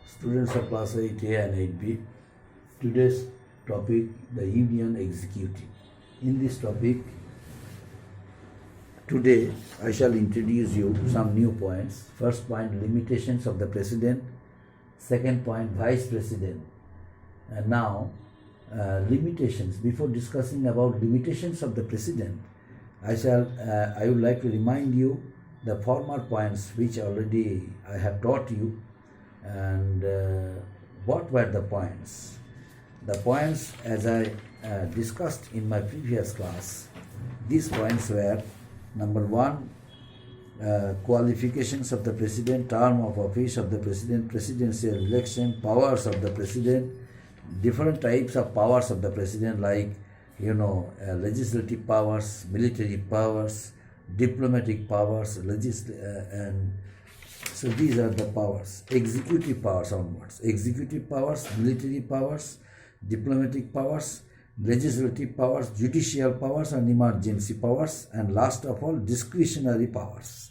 Students of class 8A and 8B. Today's topic, the Union Executive. In this topic, today I shall introduce you some new points. First point, limitations of the President. Second point, Vice President. And now, limitations. Before discussing about limitations of the President, I would like to remind you the former points which already I have taught you. And what were the points? The points, as I discussed in my previous class, these points were: number one, qualifications of the President, term of office of the President, presidential election, powers of the President, different types of powers of the President, like legislative powers, military powers, diplomatic powers, and so these are the powers. Executive powers onwards. Executive powers, military powers, diplomatic powers, legislative powers, judicial powers, and emergency powers, and last of all, discretionary powers.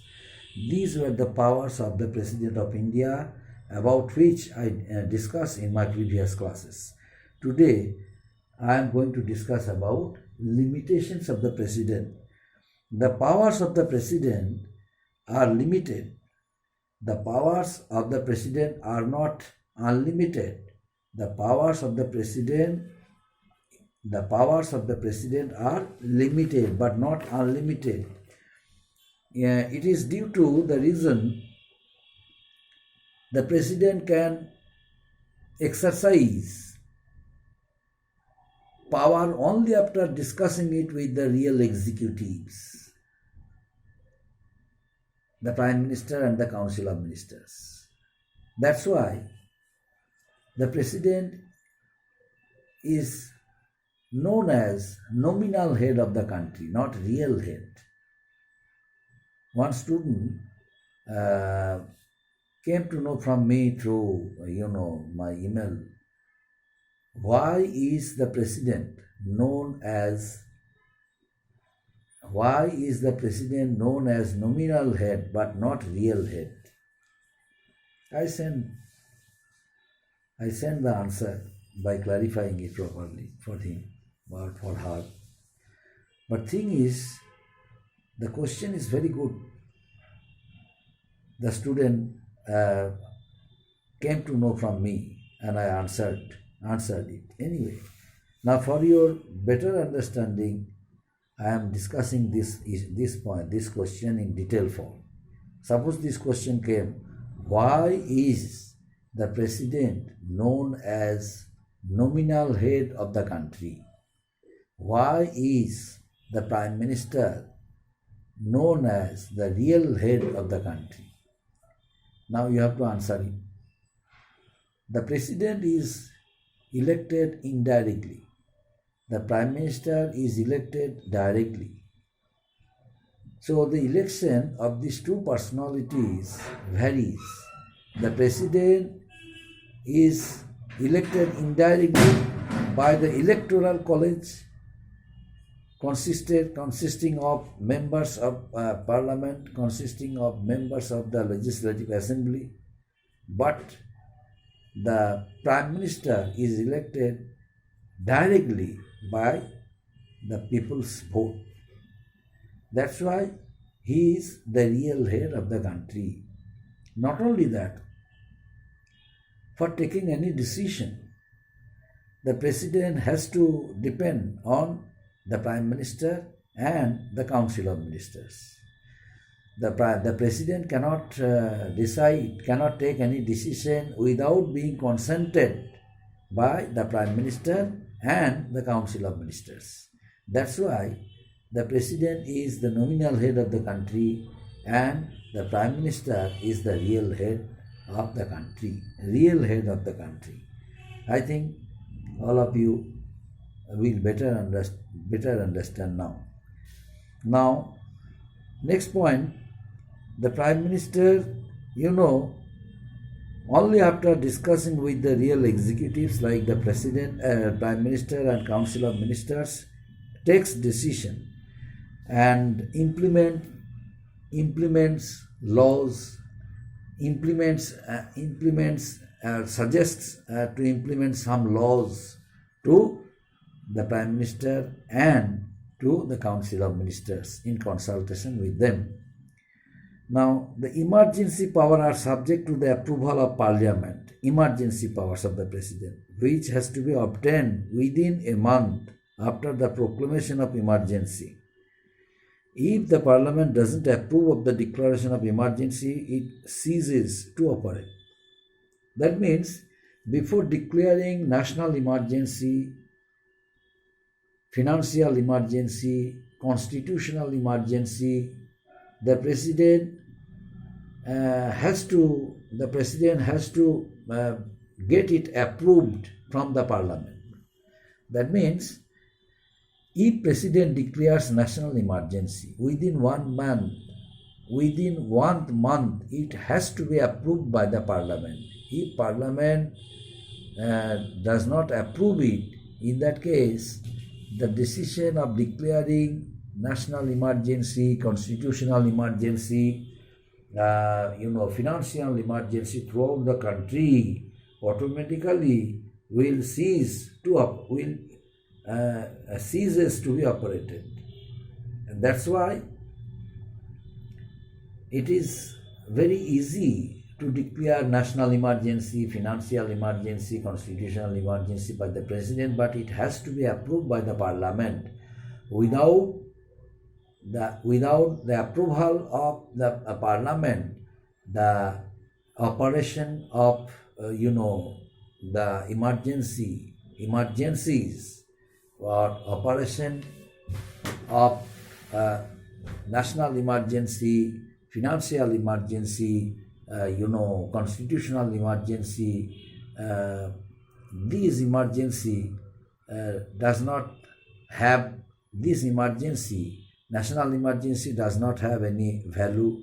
These were the powers of the President of India, about which I discussed in my previous classes. Today, I am going to discuss about limitations of the President. The powers of the President are limited. The powers of the President are not unlimited. The powers of the President are limited but not unlimited. It is due to the reason the President can exercise power only after discussing it with the real executives, the Prime Minister and the Council of Ministers. That's why the President is known as nominal head of the country, not real head. One student came to know from me through my email, why is the President known as nominal head but not real head? I sent the answer by clarifying it properly for him or for her. But thing is, the question is very good. The student came to know from me and I answered it. Anyway, now for your better understanding, I am discussing this question in detail form. Suppose this question came: why is the President known as nominal head of the country? Why is the Prime Minister known as the real head of the country? Now you have to answer it. The President is elected indirectly. The Prime Minister is elected directly. So the election of these two personalities varies. The President is elected indirectly by the Electoral College, consisting of members of Parliament, consisting of members of the Legislative Assembly, but the Prime Minister is elected directly by the people's vote. That's why he is the real head of the country. Not only that, for taking any decision, the President has to depend on the Prime Minister and the Council of Ministers. The President cannot cannot take any decision without being consented by the Prime Minister and the Council of Ministers. That's why the President is the nominal head of the country and the Prime Minister is the real head of the country. I think all of you will better understand now. Now, next point, the Prime Minister, only after discussing with the real executives like the President, Prime Minister and Council of Ministers, takes decision and implements laws, implements suggests to implement some laws to the Prime Minister and to the Council of Ministers in consultation with them. Now, the emergency powers are subject to the approval of Parliament, emergency powers of the President, which has to be obtained within a month after the proclamation of emergency. If the Parliament doesn't approve of the declaration of emergency, it ceases to operate. That means, before declaring national emergency, financial emergency, constitutional emergency, the President has to get it approved from the Parliament. That means, if President declares national emergency within 1 month, it has to be approved by the Parliament. If Parliament does not approve it, in that case, the decision of declaring national emergency, constitutional emergency, financial emergency throughout the country automatically will ceases to be operated. And that's why it is very easy to declare national emergency, financial emergency, constitutional emergency by the President, but it has to be approved by the Parliament. Without the approval of the Parliament, the operation of the emergencies or operation of national emergency, financial emergency, constitutional emergency, this emergency does not have this emergency. National emergency does not have any value,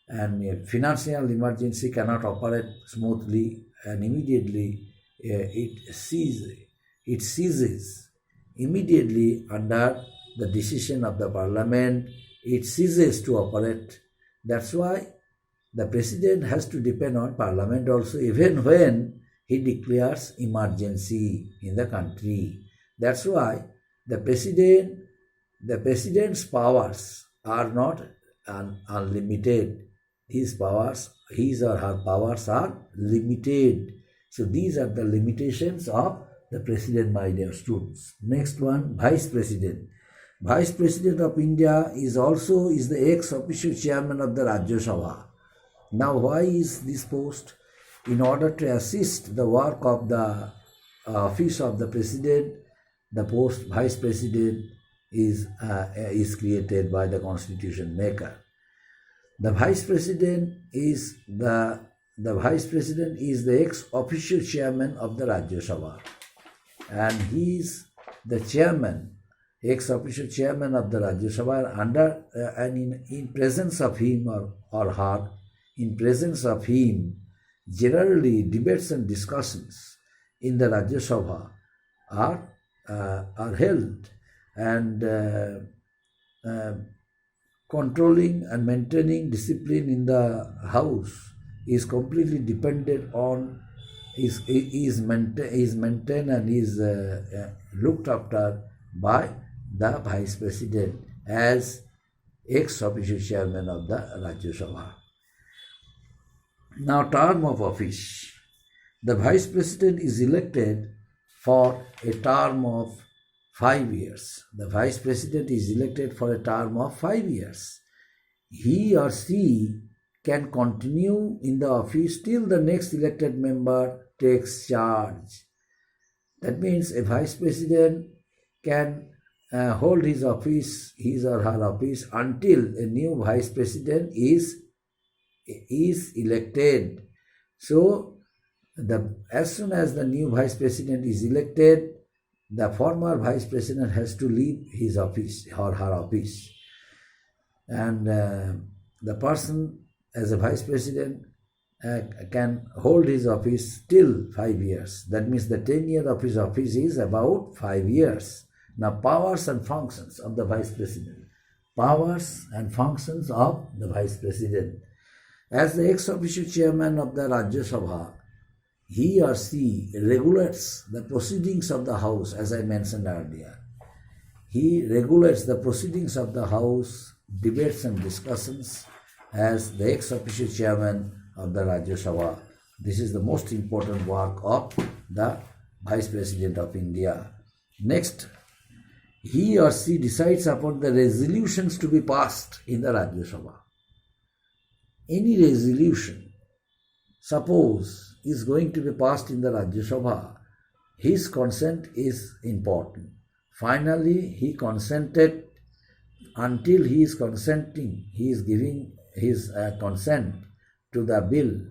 and financial emergency cannot operate smoothly, and immediately it ceases immediately under the decision of the Parliament. It ceases to operate. That's why the President has to depend on Parliament also, even when he declares emergency in the country. That's why the President's powers are not unlimited. His or her powers are limited. So these are the limitations of the President, my dear students. Next one, Vice President. Vice President of India is the ex officio chairman of the Rajya Sabha. Now, why is this post? In order to assist the work of the office of the President, the post Vice President is created by the Constitution maker. The Vice President is the ex officio chairman of the Rajya Sabha, and he is the chairman, ex officio chairman of the Rajya Sabha, in presence of him or her, generally debates and discussions in the Rajya Sabha are held, and controlling and maintaining discipline in the house is completely dependent on is maintained and is looked after by the Vice President as ex officio chairman of the Rajya Sabha. Now, term of office. The Vice President is elected for a term of 5 years. The Vice President is elected for a term of 5 years. He or she can continue in the office till the next elected member takes charge. That means a Vice President can hold his or her office until a new Vice President is elected. So, as soon as the new Vice President is elected, the former Vice President has to leave his office or her office, and the person as a Vice President can hold his office till 5 years. That means the tenure of his office is about 5 years. Now, powers and functions of the Vice President. Powers and functions of the Vice President. As the ex officio chairman of the Rajya Sabha, he or she regulates the proceedings of the House, as I mentioned earlier. He regulates the proceedings of the House, debates and discussions as the ex officio chairman of the Rajya Sabha. This is the most important work of the Vice President of India. Next, he or she decides upon the resolutions to be passed in the Rajya Sabha. Any resolution, suppose, is going to be passed in the Rajya Sabha, his consent is important. Finally, he consented. Until he is consenting, he is giving his consent to the bill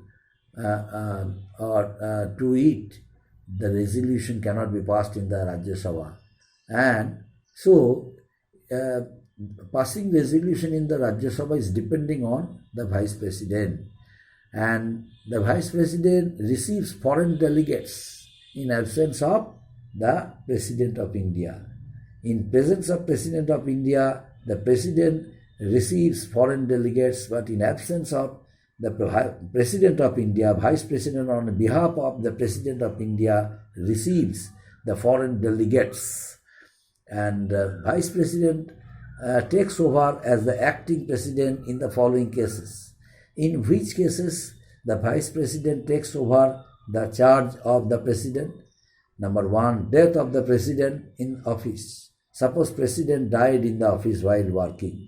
or to it, the resolution cannot be passed in the Rajya Sabha. And so, passing resolution in the Rajya Sabha is depending on the Vice President. And the Vice President receives foreign delegates in absence of the President of India. In presence of President of India, the President receives foreign delegates, but in absence of the President of India, Vice President on behalf of the President of India receives the foreign delegates. And Vice President takes over as the acting President in the following cases. In which cases the Vice President takes over the charge of the President? Number one, death of the President in office. Suppose President died in the office while working.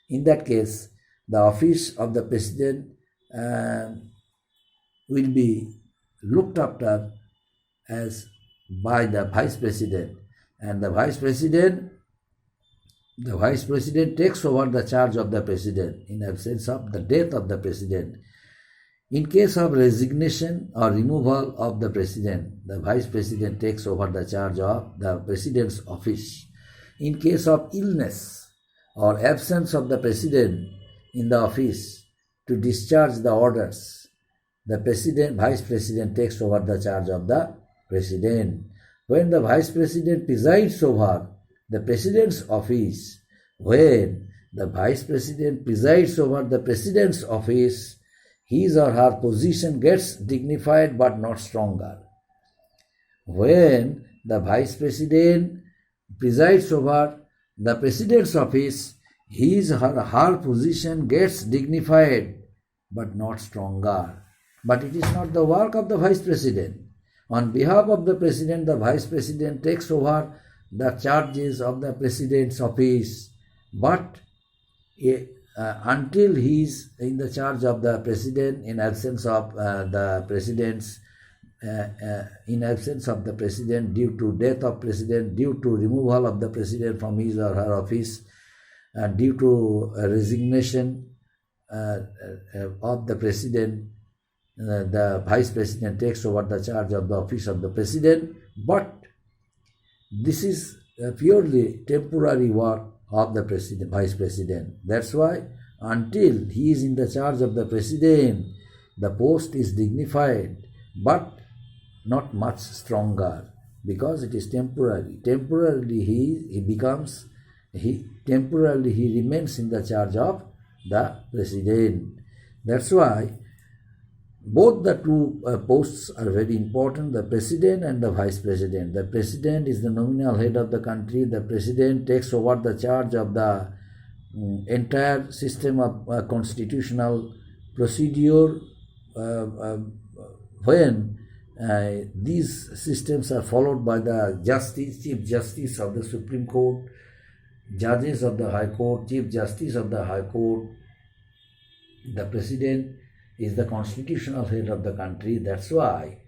In that case, the office of the President will be looked after as by the Vice President, and the Vice President takes over the charge of the President in absence of the death of the President. In case of resignation or removal of the President, the Vice President takes over the charge of the President's office. In case of illness or absence of the President in the office to discharge the orders, the Vice President takes over the charge of the President. When the Vice President presides over the President's office, when the Vice President presides over the President's office, his or her position gets dignified but not stronger. When the Vice President presides over the President's office, his or her position gets dignified but not stronger. But it is not the work of the Vice President. On behalf of the President, the Vice President takes over the charges of the President's office, but until he is in the charge of the President, in absence of the President's in absence of the President due to death of President, due to removal of the President from his or her office, due to resignation of the President, the Vice President takes over the charge of the office of the President. But this is purely temporary work of the Vice President. That's why until he is in the charge of the President, the post is dignified, but not much stronger, because it is temporary. Temporarily he remains in the charge of the President. That's why both the two posts are very important, the President and the Vice President. The President is the nominal head of the country. The President takes over the charge of the entire system of constitutional procedure when these systems are followed by the Chief Justice of the Supreme Court, judges of the High Court, Chief Justice of the High Court. The President is the constitutional head of the country. That's why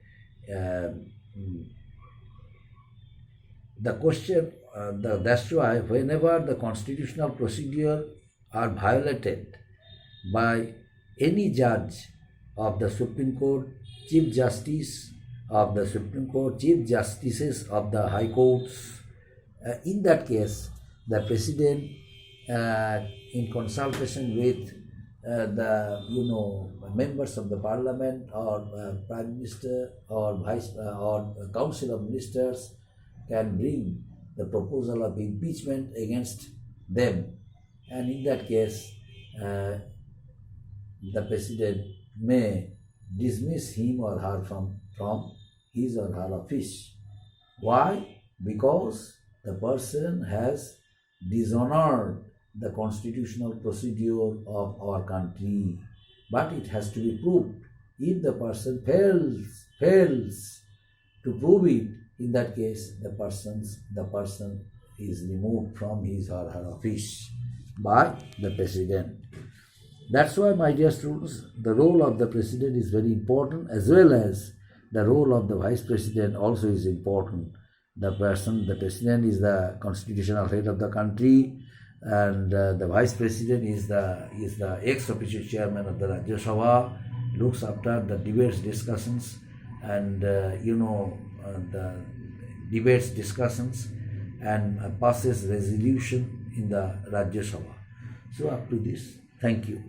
that's why whenever the constitutional procedure are violated by any judge of the Supreme Court, Chief Justice of the Supreme Court, Chief Justices of the High Courts, in that case, the President, in consultation with the members of the Parliament or Prime Minister or Vice or Council of Ministers, can bring the proposal of impeachment against them, and in that case, the President may dismiss him or her from his or her office. Why? Because the person has dishonored the constitutional procedure of our country. But it has to be proved. If the person fails to prove it, in that case the person is removed from his or her office by the president. That's why, my dear students, the role of the president is very important, as well as the role of the vice president also is important. The president is the constitutional head of the country, and the vice president is the ex officio chairman of the Rajya Sabha, looks after the debates, discussions, and the debates, discussions, and passes resolution in the Rajya Sabha. So up to this, thank you.